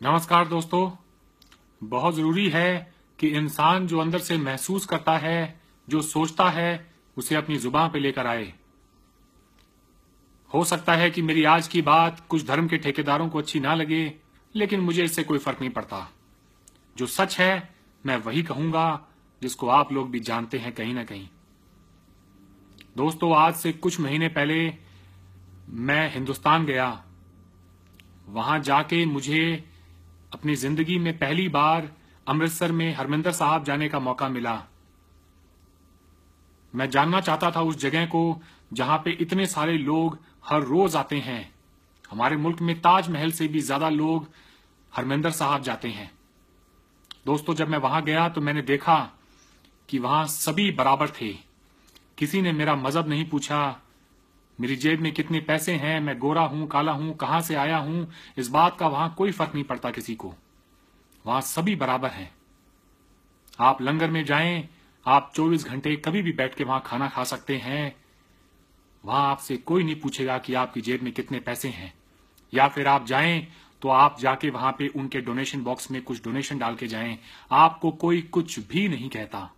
नमस्कार दोस्तों। बहुत जरूरी है कि इंसान जो अंदर से महसूस करता है, जो सोचता है, उसे अपनी जुबान पे लेकर आए। हो सकता है कि मेरी आज की बात कुछ धर्म के ठेकेदारों को अच्छी ना लगे, लेकिन मुझे इससे कोई फर्क नहीं पड़ता। जो सच है मैं वही कहूंगा, जिसको आप लोग भी जानते हैं कहीं ना कहीं। दोस्तों, आज से कुछ महीने पहले मैं हिंदुस्तान गया। वहां जाके मुझे अपनी जिंदगी में पहली बार अमृतसर में हरमिंदर साहब जाने का मौका मिला। मैं जानना चाहता था उस जगह को जहां पे इतने सारे लोग हर रोज आते हैं। हमारे मुल्क में ताजमहल से भी ज्यादा लोग हरमिंदर साहब जाते हैं। दोस्तों, जब मैं वहां गया तो मैंने देखा कि वहां सभी बराबर थे। किसी ने मेरा मजहब नहीं पूछा, मेरी जेब में कितने पैसे हैं, मैं गोरा हूं, काला हूं, कहां से आया हूं, इस बात का वहां कोई फर्क नहीं पड़ता किसी को। वहां सभी बराबर हैं। आप लंगर में जाएं, आप 24 घंटे कभी भी बैठ के वहां खाना खा सकते हैं। वहां आपसे कोई नहीं पूछेगा कि आपकी जेब में कितने पैसे हैं। या फिर आप जाएं तो आप जाके वहां पे उनके डोनेशन बॉक्स में कुछ डोनेशन डाल के जाएं, आपको कोई कुछ भी नहीं कहता।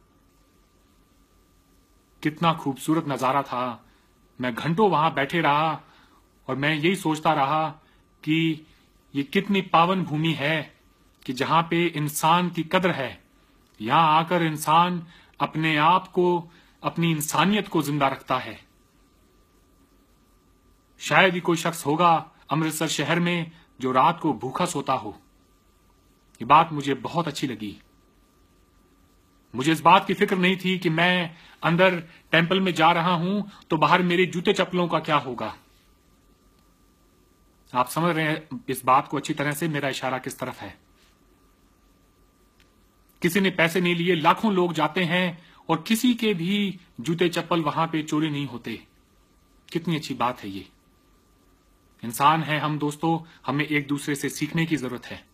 कितना खूबसूरत नजारा था। मैं घंटों वहां बैठे रहा और मैं यही सोचता रहा कि ये कितनी पावन भूमि है कि जहां पे इंसान की कद्र है। यहां आकर इंसान अपने आप को, अपनी इंसानियत को जिंदा रखता है। शायद ही कोई शख्स होगा अमृतसर शहर में जो रात को भूखा सोता हो। ये बात मुझे बहुत अच्छी लगी। मुझे इस बात की फिक्र नहीं थी कि मैं अंदर टेंपल में जा रहा हूं तो बाहर मेरे जूते चप्पलों का क्या होगा। आप समझ रहे हैं इस बात को अच्छी तरह से, मेरा इशारा किस तरफ है। किसी ने पैसे नहीं लिए, लाखों लोग जाते हैं और किसी के भी जूते चप्पल वहां पे चोरी नहीं होते। कितनी अच्छी बात है ये। इंसान है हम दोस्तों, हमें एक दूसरे से सीखने की जरूरत है।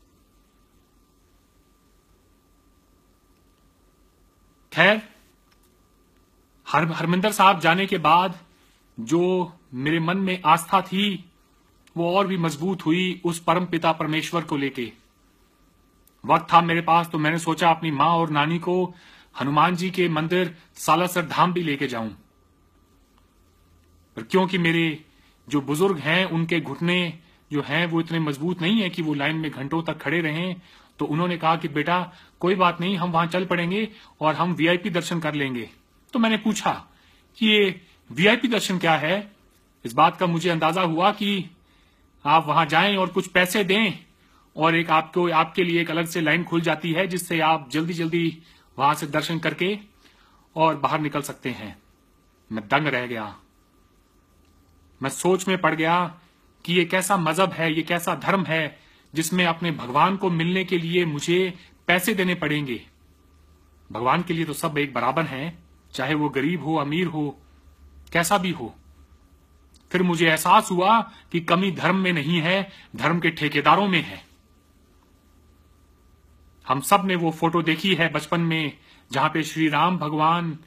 खैर, हरमिंदर साहब जाने के बाद जो मेरे मन में आस्था थी वो और भी मजबूत हुई उस परम पिता परमेश्वर को लेके। वक्त था मेरे पास तो मैंने सोचा अपनी मां और नानी को हनुमान जी के मंदिर सालासर धाम भी लेके जाऊं। पर क्योंकि मेरे जो बुजुर्ग हैं उनके घुटने जो हैं वो इतने मजबूत नहीं है कि वो लाइन में घंटों तक खड़े रहें, तो उन्होंने कहा कि बेटा कोई बात नहीं, हम वहां चल पड़ेंगे और हम वीआईपी दर्शन कर लेंगे। तो मैंने पूछा कि ये वीआईपी दर्शन क्या है। इस बात का मुझे अंदाजा हुआ कि आप वहां जाएं और कुछ पैसे दें और एक आपको आपके लिए एक अलग से लाइन खुल जाती है जिससे आप जल्दी जल्दी वहां से दर्शन करके और बाहर निकल सकते हैं। मैं दंग रह गया। मैं सोच में पड़ गया कि ये कैसा मजहब है, ये कैसा धर्म है जिसमें अपने भगवान को मिलने के लिए मुझे पैसे देने पड़ेंगे। भगवान के लिए तो सब एक बराबर हैं, चाहे वो गरीब हो, अमीर हो, कैसा भी हो। फिर मुझे एहसास हुआ कि कमी धर्म में नहीं है, धर्म के ठेकेदारों में है। हम सब ने वो फोटो देखी है बचपन में जहां पे श्री राम भगवान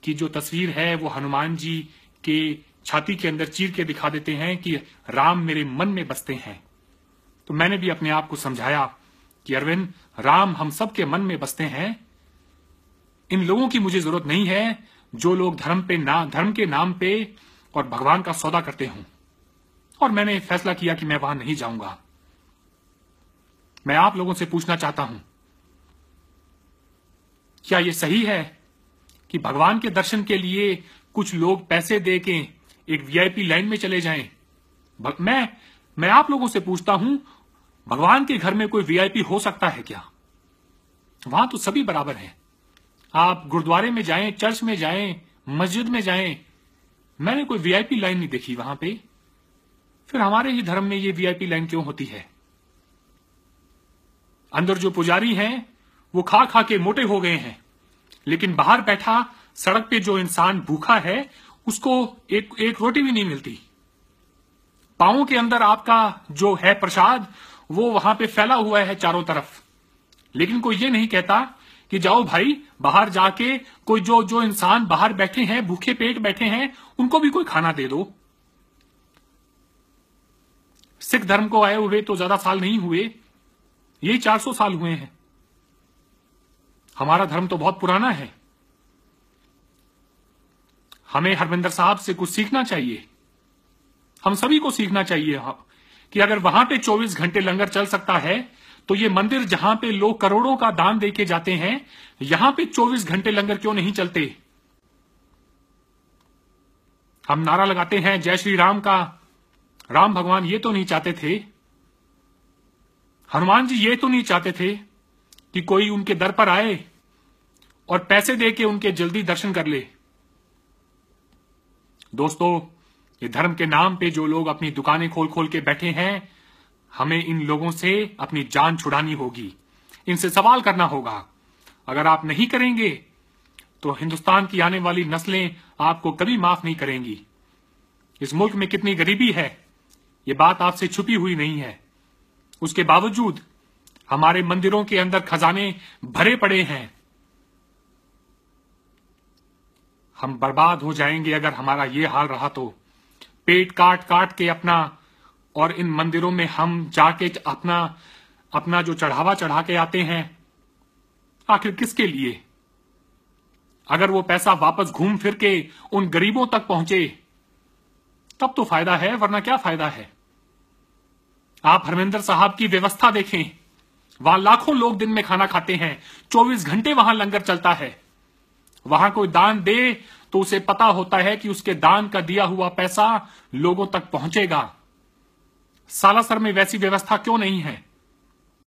की जो तस्वीर है वो हनुमान जी के छाती के अंदर चीर के दिखा देते हैं कि राम मेरे मन में बसते हैं। तो मैंने भी अपने आप को समझाया कि अरविंद, राम हम सब के मन में बसते हैं। इन लोगों की मुझे जरूरत नहीं है जो लोग धर्म के नाम पे और भगवान का सौदा करते हों। और मैंने फैसला किया कि मैं वहां नहीं जाऊंगा। मैं आप लोगों से पूछना चाहता हूं, क्या यह सही है कि भगवान के दर्शन के लिए कुछ लोग पैसे दे के एक वीआईपी लाइन में चले जाएं? मैं आप लोगों से पूछता हूं, भगवान के घर में कोई वीआईपी हो सकता है क्या? वहां तो सभी बराबर हैं। आप गुरुद्वारे में जाएं, चर्च में जाएं, मस्जिद में जाएं, मैंने कोई वीआईपी लाइन नहीं देखी वहां पे। फिर हमारे ही धर्म में ये वीआईपी लाइन क्यों होती है? अंदर जो पुजारी हैं वो खा खा के मोटे हो गए हैं, लेकिन बाहर बैठा सड़क पे जो इंसान भूखा है उसको एक रोटी भी नहीं मिलती। पांवों के अंदर आपका जो है प्रसाद वो वहां पे फैला हुआ है चारों तरफ, लेकिन कोई ये नहीं कहता कि जाओ भाई बाहर जाके कोई जो इंसान बाहर बैठे हैं, भूखे पेट बैठे हैं, उनको भी कोई खाना दे दो। सिख धर्म को आए हुए तो ज्यादा साल नहीं हुए, यही 400 साल हुए हैं। हमारा धर्म तो बहुत पुराना है। हमें हरविंदर साहब से कुछ सीखना चाहिए। हम सभी को सीखना चाहिए कि अगर वहां पे 24 घंटे लंगर चल सकता है तो ये मंदिर जहां पे लोग करोड़ों का दान देके जाते हैं, यहां पे 24 घंटे लंगर क्यों नहीं चलते? हम नारा लगाते हैं जय श्री राम का। राम भगवान ये तो नहीं चाहते थे, हनुमान जी ये तो नहीं चाहते थे कि कोई उनके दर पर आए और पैसे देके उनके जल्दी दर्शन कर ले। दोस्तों, ये धर्म के नाम पे जो लोग अपनी दुकानें खोल खोल के बैठे हैं, हमें इन लोगों से अपनी जान छुड़ानी होगी, इनसे सवाल करना होगा। अगर आप नहीं करेंगे तो हिंदुस्तान की आने वाली नस्लें आपको कभी माफ नहीं करेंगी। इस मुल्क में कितनी गरीबी है, ये बात आपसे छुपी हुई नहीं है। उसके बावजूद हमारे मंदिरों के अंदर खजाने भरे पड़े हैं। हम बर्बाद हो जाएंगे अगर हमारा ये हाल रहा तो। पेट काट काट के अपना, और इन मंदिरों में हम जाके अपना जो चढ़ावा चढ़ा के आते हैं, आखिर किसके लिए? अगर वो पैसा वापस घूम फिर के उन गरीबों तक पहुंचे तब तो फायदा है, वरना क्या फायदा है? आप हरमिंदर साहब की व्यवस्था देखें, वहां लाखों लोग दिन में खाना खाते हैं, 24 घंटे वहां लंगर चलता है। वहां कोई दान दे तो उसे पता होता है कि उसके दान का दिया हुआ पैसा लोगों तक पहुंचेगा। सालासर में वैसी व्यवस्था क्यों नहीं है?